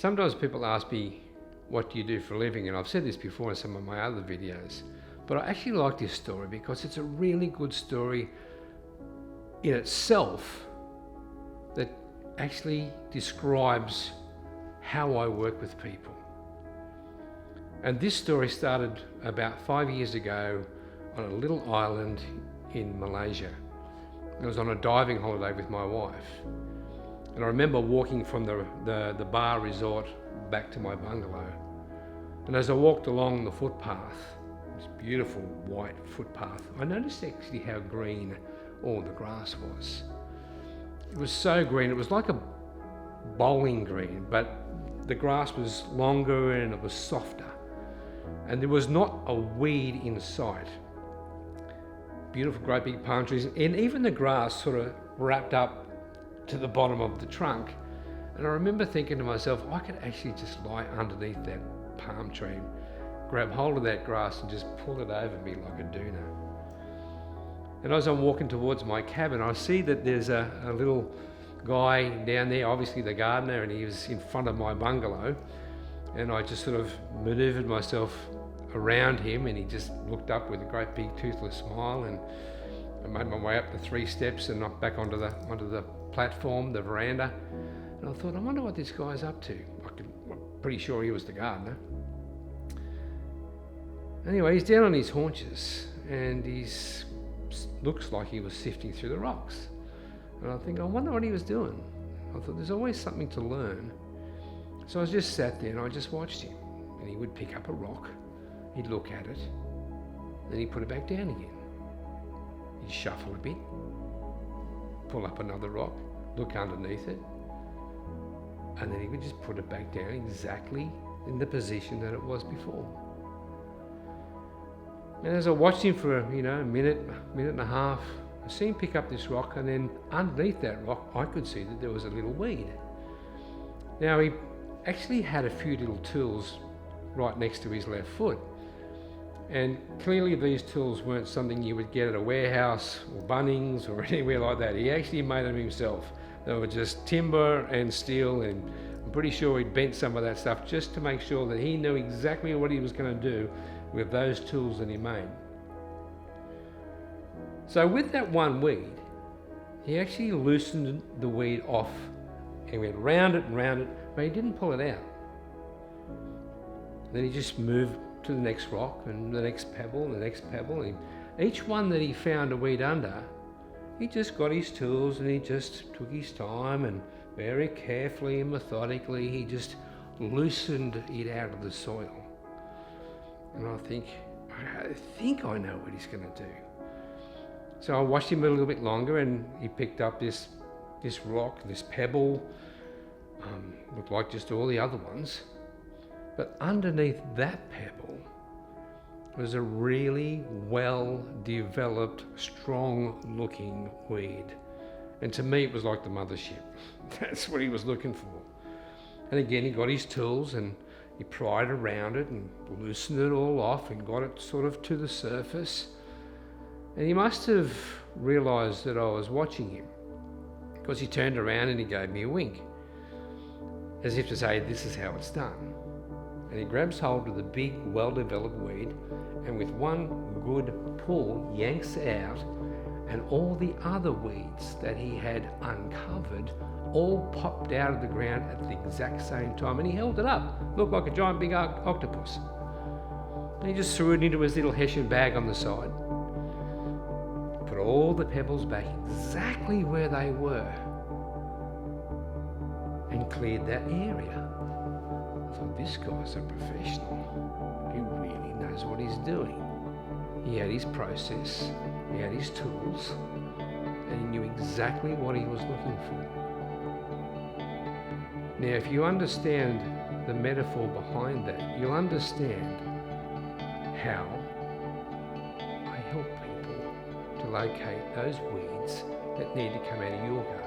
Sometimes people ask me, what do you do for a living? And I've said this before in some of my other videos, but I actually like this story because it's a really good story in itself that actually describes how I work with people. And this story started about 5 years ago on a little island in Malaysia. I was on a diving holiday with my wife. And I remember walking from the bar resort back to my bungalow. And as I walked along the footpath, this beautiful white footpath, I noticed actually how green all the grass was. It was so green, it was like a bowling green, but the grass was longer and it was softer. And there was not a weed in sight. Beautiful great big palm trees, and even the grass sort of wrapped up to the bottom of the trunk. And I remember thinking to myself, I could actually just lie underneath that palm tree, grab hold of that grass and just pull it over me like a doona. And as I'm walking towards my cabin, I see that there's a little guy down there, obviously the gardener, and he was in front of my bungalow. And I just sort of maneuvered myself around him, and he just looked up with a great big toothless smile, and I made my way up the 3 steps and up back onto the platform, the veranda. And I thought, I wonder what this guy's up to. I'm pretty sure he was the gardener. Anyway, he's down on his haunches and looks like he was sifting through the rocks. And I think, I wonder what he was doing. I thought, there's always something to learn. So I just sat there and I just watched him. And he would pick up a rock, he'd look at it, then he'd put it back down again. He'd shuffle a bit, pull up another rock, look underneath it, and then he would just put it back down exactly in the position that it was before. And as I watched him for a minute and a half, I seen him pick up this rock, and then underneath that rock I could see that there was a little weed. Now he actually had a few little tools right next to his left foot, and clearly these tools weren't something you would get at a warehouse or Bunnings or anywhere like that. He actually made them himself. They were just timber and steel, and I'm pretty sure he'd bent some of that stuff just to make sure that he knew exactly what he was going to do with those tools that he made. So with that one weed, he actually loosened the weed off and went round it and round it, but he didn't pull it out. Then he just moved to the next rock and the next pebble and the next pebble, and each one that he found a weed under, he just got his tools and he just took his time and very carefully and methodically he just loosened it out of the soil. And I think I know what he's going to do. So I watched him a little bit longer, and he picked up this rock, this pebble, looked like just all the other ones. But underneath that pebble was a really well-developed, strong-looking weed. And to me, it was like the mothership. That's what he was looking for. And again, he got his tools and he pried around it and loosened it all off and got it sort of to the surface. And he must have realised that I was watching him, because he turned around and he gave me a wink, as if to say, this is how it's done. And he grabs hold of the big, well-developed weed, and with one good pull, yanks out, and all the other weeds that he had uncovered all popped out of the ground at the exact same time. And he held it up, looked like a giant big octopus. And he just threw it into his little Hessian bag on the side, put all the pebbles back exactly where they were, and cleared that area. I thought, this guy's a professional. He really knows what he's doing. He had his process, he had his tools, and he knew exactly what he was looking for. Now, if you understand the metaphor behind that, you'll understand how I help people to locate those weeds that need to come out of your garden.